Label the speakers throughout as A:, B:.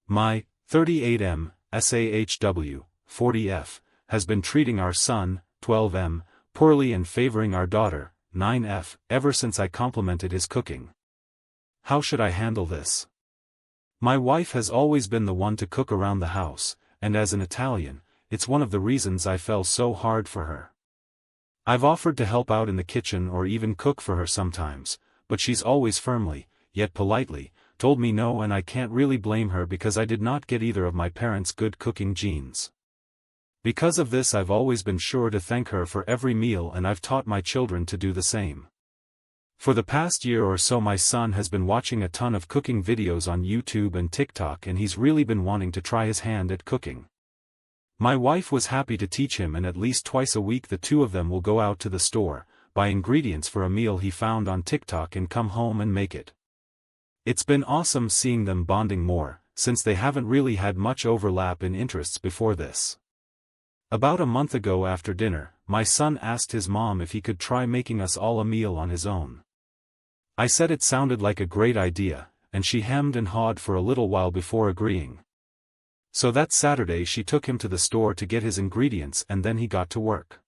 A: My 38M, SAHW, 40F, has been treating our son, 12M, poorly and favoring our daughter, 9F, ever since I complimented his cooking. How should I handle this? My wife has always been the one to cook around the house, and as an Italian, it's one of the reasons I fell so hard for her. I've offered to help out in the kitchen or even cook for her sometimes, but she's always firmly, yet politely, told me no, and I can't really blame her because I did not get either of my parents' good cooking genes. Because of this, I've always been sure to thank her for every meal, and I've taught my children to do the same. For the past year or so, my son has been watching a ton of cooking videos on YouTube and TikTok, and he's really been wanting to try his hand at cooking. My wife was happy to teach him, and at least twice a week the two of them will go out to the store, buy ingredients for a meal he found on TikTok, and come home and make it. It's been awesome seeing them bonding more, since they haven't really had much overlap in interests before this. About a month ago after dinner, my son asked his mom if he could try making us all a meal on his own. I said it sounded like a great idea, and she hemmed and hawed for a little while before agreeing. So that Saturday she took him to the store to get his ingredients, and then he got to work.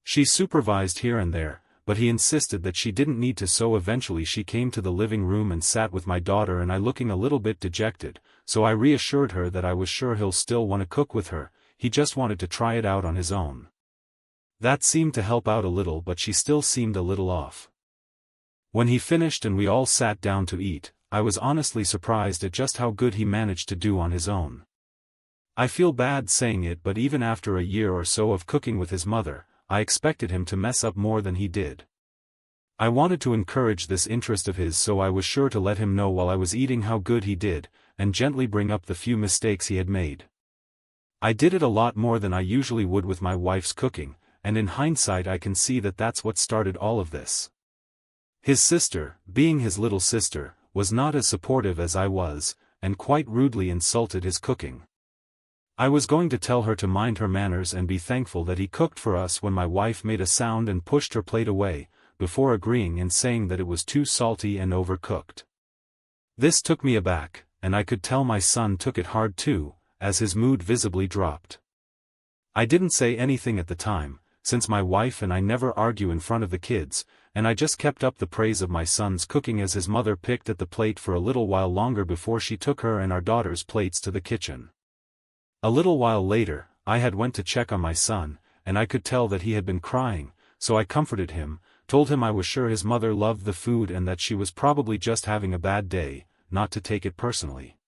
A: She supervised here and there, but he insisted that she didn't need to, so eventually she came to the living room and sat with my daughter and I, looking a little bit dejected, so I reassured her that I was sure he'll still want to cook with her, he just wanted to try it out on his own. That seemed to help out a little, but she still seemed a little off. When he finished and we all sat down to eat, I was honestly surprised at just how good he managed to do on his own. I feel bad saying it, but even after a year or so of cooking with his mother, I expected him to mess up more than he did. I wanted to encourage this interest of his, so I was sure to let him know while I was eating how good he did, and gently bring up the few mistakes he had made. I did it a lot more than I usually would with my wife's cooking, and in hindsight I can see that that's what started all of this. His sister, being his little sister, was not as supportive as I was, and quite rudely insulted his cooking. I was going to tell her to mind her manners and be thankful that he cooked for us when my wife made a sound and pushed her plate away, before agreeing and saying that it was too salty and overcooked. This took me aback, and I could tell my son took it hard too, as his mood visibly dropped. I didn't say anything at the time, since my wife and I never argue in front of the kids, and I just kept up the praise of my son's cooking as his mother picked at the plate for a little while longer before she took her and our daughter's plates to the kitchen. A little while later, I had went to check on my son, and I could tell that he had been crying, so I comforted him, told him I was sure his mother loved the food and that she was probably just having a bad day, not to take it personally.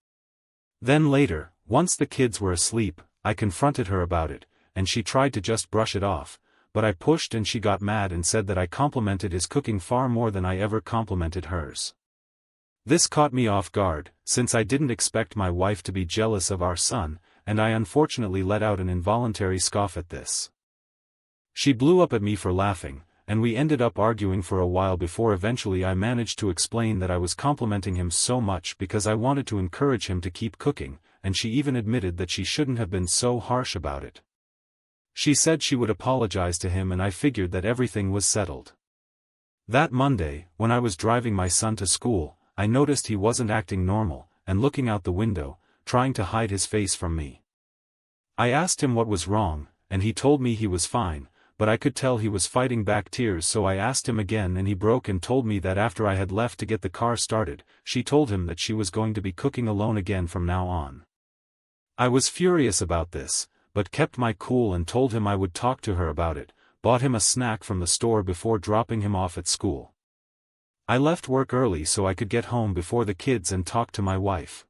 A: Then later, once the kids were asleep, I confronted her about it, and she tried to just brush it off, but I pushed and she got mad and said that I complimented his cooking far more than I ever complimented hers. This caught me off guard, since I didn't expect my wife to be jealous of our son, and I unfortunately let out an involuntary scoff at this. She blew up at me for laughing, and we ended up arguing for a while before eventually I managed to explain that I was complimenting him so much because I wanted to encourage him to keep cooking, and she even admitted that she shouldn't have been so harsh about it. She said she would apologize to him, and I figured that everything was settled. That Monday, when I was driving my son to school, I noticed he wasn't acting normal, and looking out the window, trying to hide his face from me. I asked him what was wrong, and he told me he was fine, but I could tell he was fighting back tears, so I asked him again and he broke and told me that after I had left to get the car started, she told him that she was going to be cooking alone again from now on. I was furious about this, but kept my cool and told him I would talk to her about it, bought him a snack from the store before dropping him off at school. I left work early so I could get home before the kids and talk to my wife.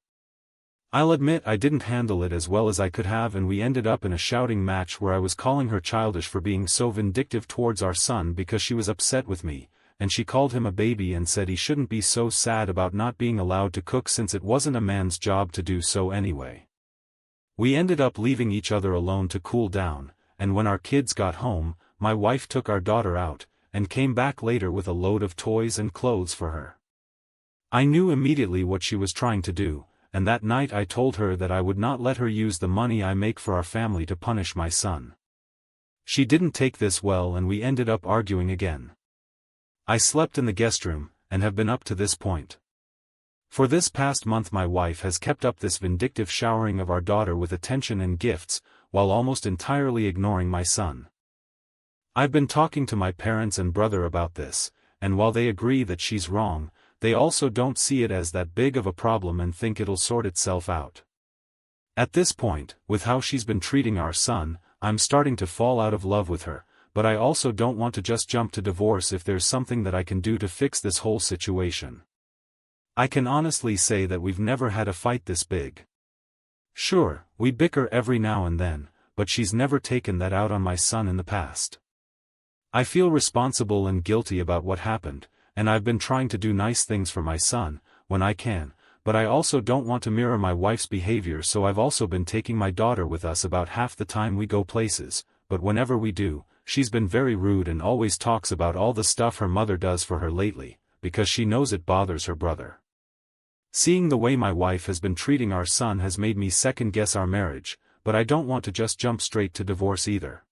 A: I'll admit I didn't handle it as well as I could have, and we ended up in a shouting match where I was calling her childish for being so vindictive towards our son because she was upset with me, and she called him a baby and said he shouldn't be so sad about not being allowed to cook since it wasn't a man's job to do so anyway. We ended up leaving each other alone to cool down, and when our kids got home, my wife took our daughter out, and came back later with a load of toys and clothes for her. I knew immediately what she was trying to do, and that night I told her that I would not let her use the money I make for our family to punish my son. She didn't take this well and we ended up arguing again. I slept in the guest room, and have been up to this point. For this past month my wife has kept up this vindictive showering of our daughter with attention and gifts, while almost entirely ignoring my son. I've been talking to my parents and brother about this, and while they agree that she's wrong, they also don't see it as that big of a problem and think it'll sort itself out. At this point, with how she's been treating our son, I'm starting to fall out of love with her, but I also don't want to just jump to divorce if there's something that I can do to fix this whole situation. I can honestly say that we've never had a fight this big. Sure, we bicker every now and then, but she's never taken that out on my son in the past. I feel responsible and guilty about what happened, and I've been trying to do nice things for my son, when I can, but I also don't want to mirror my wife's behavior, so I've also been taking my daughter with us about half the time we go places, but whenever we do, she's been very rude and always talks about all the stuff her mother does for her lately, because she knows it bothers her brother. Seeing the way my wife has been treating our son has made me second-guess our marriage, but I don't want to just jump straight to divorce either.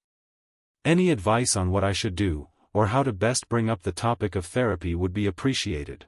A: Any advice on what I should do, or how to best bring up the topic of therapy would be appreciated.